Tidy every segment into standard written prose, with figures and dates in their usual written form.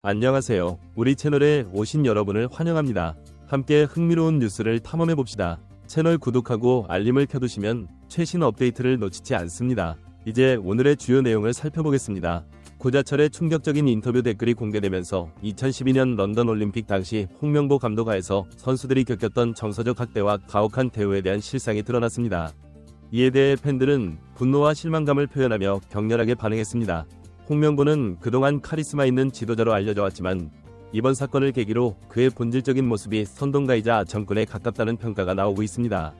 안녕하세요. 우리 채널에 오신 여러분을 환영합니다. 함께 흥미로운 뉴스를 탐험해봅시다. 채널 구독하고 알림을 켜두시면 최신 업데이트를 놓치지 않습니다. 이제 오늘의 주요 내용을 살펴보겠습니다. 구자철의 충격적인 인터뷰 댓글이 공개되면서 2012년 런던 올림픽 당시 홍명보 감독 하에서 선수들이 겪었던 정서적 학대와 가혹한 대우에 대한 실상이 드러났습니다. 이에 대해 팬들은 분노와 실망감을 표현하며 격렬하게 반응했습니다. 홍명보는 그동안 카리스마 있는 지도자로 알려져 왔지만 이번 사건을 계기로 그의 본질적인 모습이 선동가이자 정권에 가깝다는 평가가 나오고 있습니다.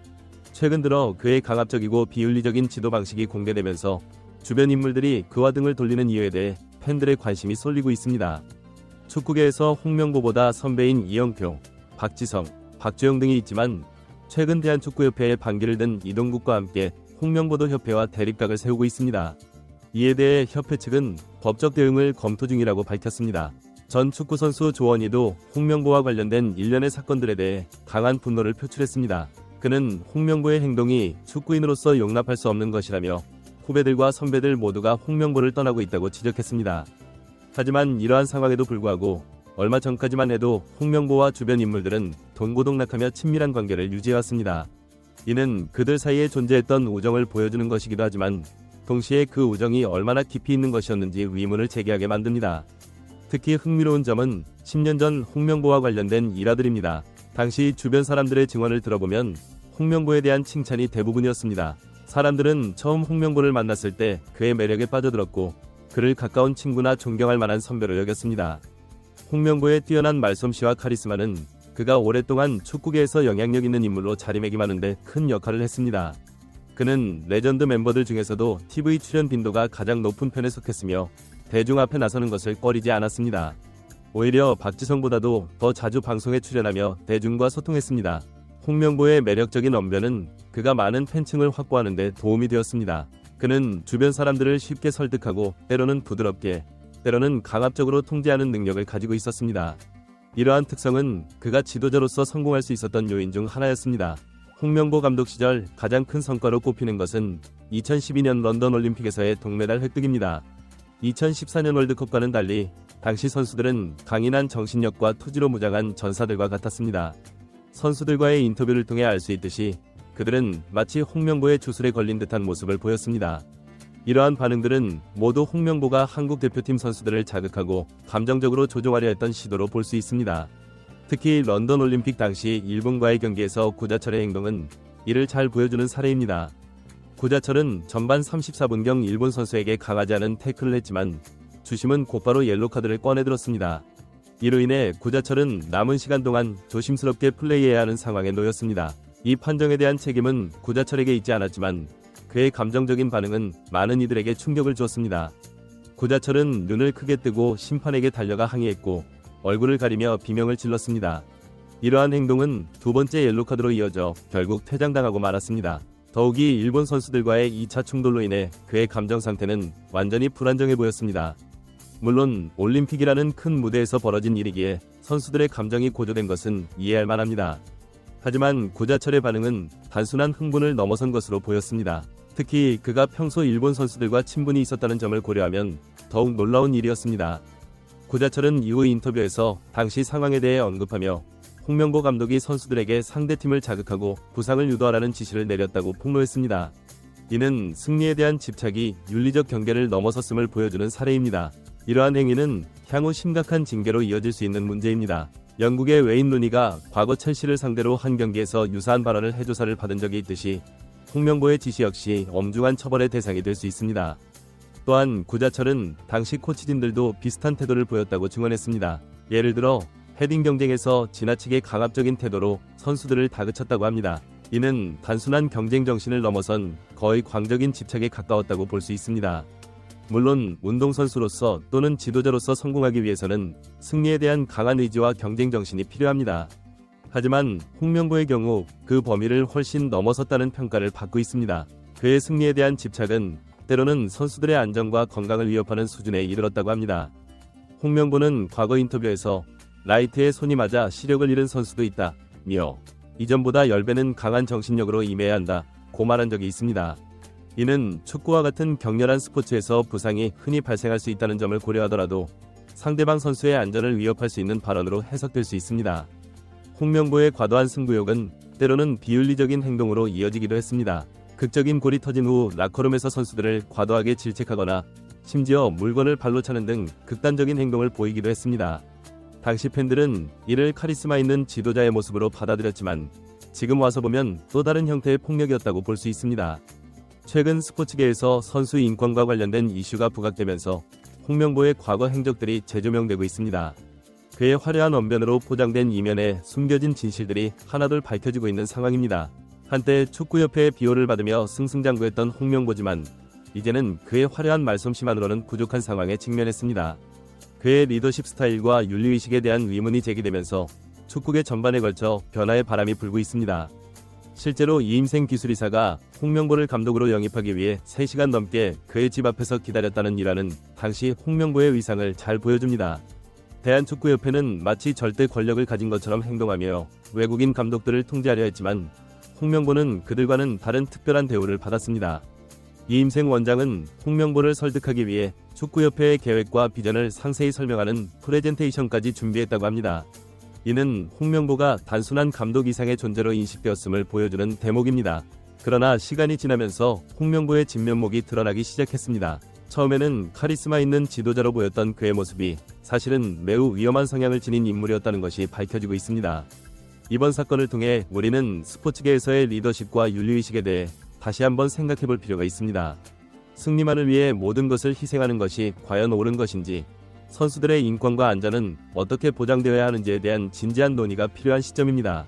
최근 들어 그의 강압적이고 비윤리적인 지도 방식이 공개되면서 주변 인물들이 그와 등을 돌리는 이유에 대해 팬들의 관심이 쏠리고 있습니다. 축구계에서 홍명보보다 선배인 이영표, 박지성, 박주영 등이 있지만 최근 대한축구협회에 반기를 든 이동국과 함께 홍명보도 협회와 대립각을 세우고 있습니다. 이에 대해 협회 측은 법적 대응을 검토 중이라고 밝혔습니다. 전 축구선수 조원희도 홍명보와 관련된 일련의 사건들에 대해 강한 분노를 표출했습니다. 그는 홍명보의 행동이 축구인으로서 용납할 수 없는 것이라며 후배들과 선배들 모두가 홍명보를 떠나고 있다고 지적했습니다. 하지만 이러한 상황에도 불구하고 얼마 전까지만 해도 홍명보와 주변 인물들은 동고동락하며 친밀한 관계를 유지해왔습니다. 이는 그들 사이에 존재했던 우정을 보여주는 것이기도 하지만 동시에 그 우정이 얼마나 깊이 있는 것이었는지 의문을 제기하게 만듭니다. 특히 흥미로운 점은 10년 전 홍명보와 관련된 일화들입니다. 당시 주변 사람들의 증언을 들어보면 홍명보에 대한 칭찬이 대부분이었습니다. 사람들은 처음 홍명보를 만났을 때 그의 매력에 빠져들었고 그를 가까운 친구나 존경할 만한 선배로 여겼습니다. 홍명보의 뛰어난 말솜씨와 카리스마는 그가 오랫동안 축구계에서 영향력 있는 인물로 자리매김하는데 큰 역할을 했습니다. 그는 레전드 멤버들 중에서도 TV 출연 빈도가 가장 높은 편에 속했으며 대중 앞에 나서는 것을 꺼리지 않았습니다. 오히려 박지성보다도 더 자주 방송에 출연하며 대중과 소통했습니다. 홍명보의 매력적인 언변은 그가 많은 팬층을 확보하는 데 도움이 되었습니다. 그는 주변 사람들을 쉽게 설득하고 때로는 부드럽게, 때로는 강압적으로 통제하는 능력을 가지고 있었습니다. 이러한 특성은 그가 지도자로서 성공할 수 있었던 요인 중 하나였습니다. 홍명보 감독 시절 가장 큰 성과로 꼽히는 것은 2012년 런던 올림픽에서의 동메달 획득입니다. 2014년 월드컵과는 달리 당시 선수들은 강인한 정신력과 투지로 무장한 전사들과 같았습니다. 선수들과의 인터뷰를 통해 알 수 있듯이 그들은 마치 홍명보의 주술에 걸린 듯한 모습을 보였습니다. 이러한 반응들은 모두 홍명보가 한국 대표팀 선수들을 자극하고 감정적으로 조종하려 했던 시도로 볼 수 있습니다. 특히 런던 올림픽 당시 일본과의 경기에서 구자철의 행동은 이를 잘 보여주는 사례입니다. 구자철은 전반 34분경 일본 선수에게 강하지 않은 태클을 했지만 주심은 곧바로 옐로카드를 꺼내들었습니다. 이로 인해 구자철은 남은 시간 동안 조심스럽게 플레이해야 하는 상황에 놓였습니다. 이 판정에 대한 책임은 구자철에게 있지 않았지만 그의 감정적인 반응은 많은 이들에게 충격을 주었습니다. 구자철은 눈을 크게 뜨고 심판에게 달려가 항의했고 얼굴을 가리며 비명을 질렀습니다. 이러한 행동은 두 번째 옐로카드로 이어져 결국 퇴장당하고 말았습니다. 더욱이 일본 선수들과의 2차 충돌로 인해 그의 감정 상태는 완전히 불안정해 보였습니다. 물론 올림픽이라는 큰 무대에서 벌어진 일이기에 선수들의 감정이 고조된 것은 이해할 만합니다. 하지만 구자철의 반응은 단순한 흥분을 넘어선 것으로 보였습니다. 특히 그가 평소 일본 선수들과 친분이 있었다는 점을 고려하면 더욱 놀라운 일이었습니다. 구자철은 이후 인터뷰에서 당시 상황에 대해 언급하며 홍명보 감독이 선수들에게 상대팀을 자극하고 부상을 유도하라는 지시를 내렸다고 폭로했습니다. 이는 승리에 대한 집착이 윤리적 경계를 넘어섰음을 보여주는 사례입니다. 이러한 행위는 향후 심각한 징계로 이어질 수 있는 문제입니다. 영국의 웨인 루니가 과거 첼시를 상대로 한 경기에서 유사한 발언을 해조사를 받은 적이 있듯이 홍명보의 지시 역시 엄중한 처벌의 대상이 될 수 있습니다. 또한 구자철은 당시 코치진들도 비슷한 태도를 보였다고 증언했습니다. 예를 들어 헤딩 경쟁에서 지나치게 강압적인 태도로 선수들을 다그쳤다고 합니다. 이는 단순한 경쟁 정신을 넘어선 거의 광적인 집착에 가까웠다고 볼 수 있습니다. 물론 운동선수로서 또는 지도자로서 성공하기 위해서는 승리에 대한 강한 의지와 경쟁 정신이 필요합니다. 하지만 홍명보의 경우 그 범위를 훨씬 넘어섰다는 평가를 받고 있습니다. 그의 승리에 대한 집착은 때로는 선수들의 안전과 건강을 위협하는 수준에 이르렀다고 합니다. 홍명보는 과거 인터뷰에서 라이트에 손이 맞아 시력을 잃은 선수도 있다며 이전보다 10배는 강한 정신력으로 임해야 한다 고 말한 적이 있습니다. 이는 축구와 같은 격렬한 스포츠에서 부상이 흔히 발생할 수 있다는 점을 고려하더라도 상대방 선수의 안전을 위협할 수 있는 발언으로 해석될 수 있습니다. 홍명보의 과도한 승부욕은 때로는 비윤리적인 행동으로 이어지기도 했습니다. 극적인 골이 터진 후 라커룸에서 선수들을 과도하게 질책하거나 심지어 물건을 발로 차는 등 극단적인 행동을 보이기도 했습니다. 당시 팬들은 이를 카리스마 있는 지도자의 모습으로 받아들였지만 지금 와서 보면 또 다른 형태의 폭력이었다고 볼 수 있습니다. 최근 스포츠계에서 선수 인권과 관련된 이슈가 부각되면서 홍명보의 과거 행적들이 재조명되고 있습니다. 그의 화려한 언변으로 포장된 이면에 숨겨진 진실들이 하나둘 밝혀지고 있는 상황입니다. 한때 축구협회의 비호를 받으며 승승장구했던 홍명보지만 이제는 그의 화려한 말솜씨만으로는 부족한 상황에 직면했습니다. 그의 리더십 스타일과 윤리의식에 대한 의문이 제기되면서 축구계 전반에 걸쳐 변화의 바람이 불고 있습니다. 실제로 이임생 기술이사가 홍명보를 감독으로 영입하기 위해 3시간 넘게 그의 집 앞에서 기다렸다는 일화는 당시 홍명보의 위상을 잘 보여줍니다. 대한축구협회는 마치 절대 권력을 가진 것처럼 행동하며 외국인 감독들을 통제하려 했지만 홍명보는 그들과는 다른 특별한 대우를 받았습니다. 이임생 원장은 홍명보를 설득하기 위해 축구협회의 계획과 비전을 상세히 설명하는 프레젠테이션까지 준비했다고 합니다. 이는 홍명보가 단순한 감독 이상의 존재로 인식되었음을 보여주는 대목입니다. 그러나 시간이 지나면서 홍명보의 진면목이 드러나기 시작했습니다. 처음에는 카리스마 있는 지도자로 보였던 그의 모습이 사실은 매우 위험한 성향을 지닌 인물이었다는 것이 밝혀지고 있습니다. 이번 사건을 통해 우리는 스포츠계에서의 리더십과 윤리의식에 대해 다시 한번 생각해볼 필요가 있습니다. 승리만을 위해 모든 것을 희생하는 것이 과연 옳은 것인지, 선수들의 인권과 안전은 어떻게 보장되어야 하는지에 대한 진지한 논의가 필요한 시점입니다.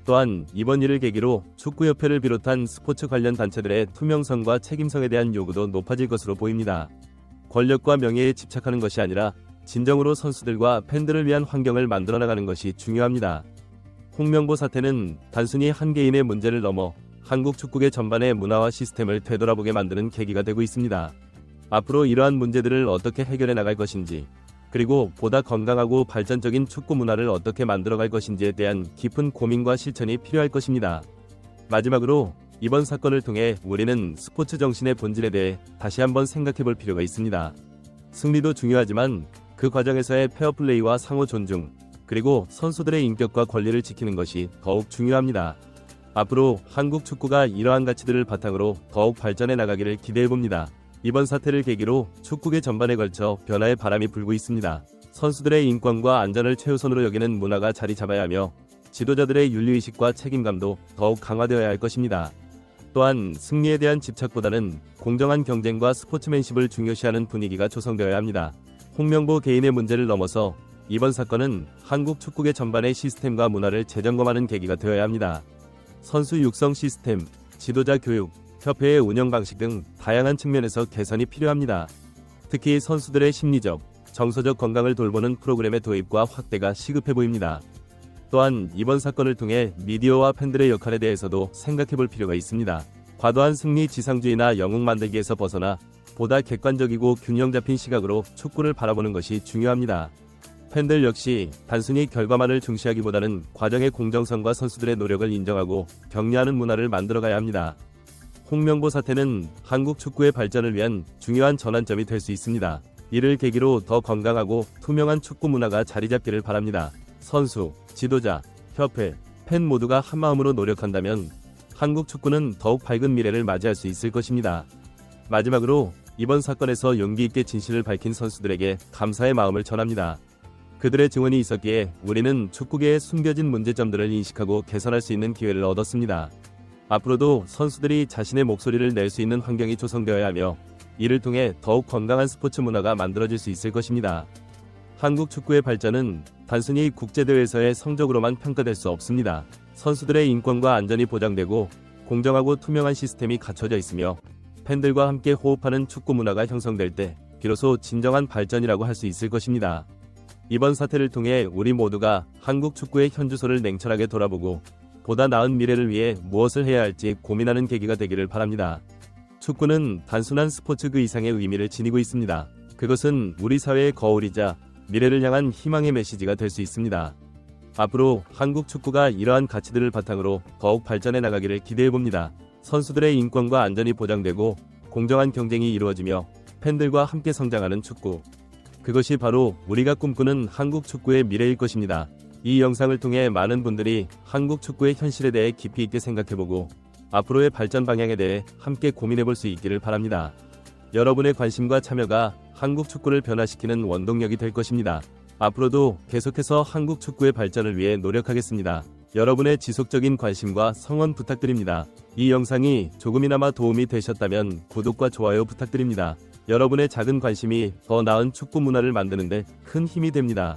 또한 이번 일을 계기로 축구협회를 비롯한 스포츠 관련 단체들의 투명성과 책임성에 대한 요구도 높아질 것으로 보입니다. 권력과 명예에 집착하는 것이 아니라 진정으로 선수들과 팬들을 위한 환경을 만들어 나가는 것이 중요합니다. 홍명보 사태는 단순히 한 개인의 문제를 넘어 한국 축구계 전반의 문화와 시스템을 되돌아보게 만드는 계기가 되고 있습니다. 앞으로 이러한 문제들을 어떻게 해결해 나갈 것인지, 그리고 보다 건강하고 발전적인 축구 문화를 어떻게 만들어갈 것인지에 대한 깊은 고민과 실천이 필요할 것입니다. 마지막으로 이번 사건을 통해 우리는 스포츠 정신의 본질에 대해 다시 한번 생각해 볼 필요가 있습니다. 승리도 중요하지만 그 과정에서의 페어플레이와 상호 존중, 그리고 선수들의 인격과 권리를 지키는 것이 더욱 중요합니다. 앞으로 한국 축구가 이러한 가치들을 바탕으로 더욱 발전해 나가기를 기대해봅니다. 이번 사태를 계기로 축구계 전반에 걸쳐 변화의 바람이 불고 있습니다. 선수들의 인권과 안전을 최우선으로 여기는 문화가 자리 잡아야 하며 지도자들의 윤리의식과 책임감도 더욱 강화되어야 할 것입니다. 또한 승리에 대한 집착보다는 공정한 경쟁과 스포츠맨십을 중요시하는 분위기가 조성되어야 합니다. 홍명보 개인의 문제를 넘어서 이번 사건은 한국 축구계 전반의 시스템과 문화를 재점검하는 계기가 되어야 합니다. 선수 육성 시스템, 지도자 교육, 협회의 운영 방식 등 다양한 측면에서 개선이 필요합니다. 특히 선수들의 심리적, 정서적 건강을 돌보는 프로그램의 도입과 확대가 시급해 보입니다. 또한 이번 사건을 통해 미디어와 팬들의 역할에 대해서도 생각해 볼 필요가 있습니다. 과도한 승리 지상주의나 영웅 만들기에서 벗어나 보다 객관적이고 균형 잡힌 시각으로 축구를 바라보는 것이 중요합니다. 팬들 역시 단순히 결과만을 중시하기보다는 과정의 공정성과 선수들의 노력을 인정하고 격려하는 문화를 만들어가야 합니다. 홍명보 사태는 한국 축구의 발전을 위한 중요한 전환점이 될 수 있습니다. 이를 계기로 더 건강하고 투명한 축구 문화가 자리 잡기를 바랍니다. 선수, 지도자, 협회, 팬 모두가 한마음으로 노력한다면 한국 축구는 더욱 밝은 미래를 맞이할 수 있을 것입니다. 마지막으로 이번 사건에서 용기 있게 진실을 밝힌 선수들에게 감사의 마음을 전합니다. 그들의 증언이 있었기에 우리는 축구계의 숨겨진 문제점들을 인식하고 개선할 수 있는 기회를 얻었습니다. 앞으로도 선수들이 자신의 목소리를 낼 수 있는 환경이 조성되어야 하며 이를 통해 더욱 건강한 스포츠 문화가 만들어질 수 있을 것입니다. 한국 축구의 발전은 단순히 국제대회에서의 성적으로만 평가될 수 없습니다. 선수들의 인권과 안전이 보장되고 공정하고 투명한 시스템이 갖춰져 있으며 팬들과 함께 호흡하는 축구 문화가 형성될 때 비로소 진정한 발전이라고 할 수 있을 것입니다. 이번 사태를 통해 우리 모두가 한국 축구의 현주소를 냉철하게 돌아보고 보다 나은 미래를 위해 무엇을 해야 할지 고민하는 계기가 되기를 바랍니다. 축구는 단순한 스포츠 그 이상의 의미를 지니고 있습니다. 그것은 우리 사회의 거울이자 미래를 향한 희망의 메시지가 될 수 있습니다. 앞으로 한국 축구가 이러한 가치들을 바탕으로 더욱 발전해 나가기를 기대해봅니다. 선수들의 인권과 안전이 보장되고 공정한 경쟁이 이루어지며 팬들과 함께 성장하는 축구. 그것이 바로 우리가 꿈꾸는 한국 축구의 미래일 것입니다. 이 영상을 통해 많은 분들이 한국 축구의 현실에 대해 깊이 있게 생각해보고 앞으로의 발전 방향에 대해 함께 고민해볼 수 있기를 바랍니다. 여러분의 관심과 참여가 한국 축구를 변화시키는 원동력이 될 것입니다. 앞으로도 계속해서 한국 축구의 발전을 위해 노력하겠습니다. 여러분의 지속적인 관심과 성원 부탁드립니다. 이 영상이 조금이나마 도움이 되셨다면 구독과 좋아요 부탁드립니다. 여러분의 작은 관심이 더 나은 축구 문화를 만드는 데 큰 힘이 됩니다.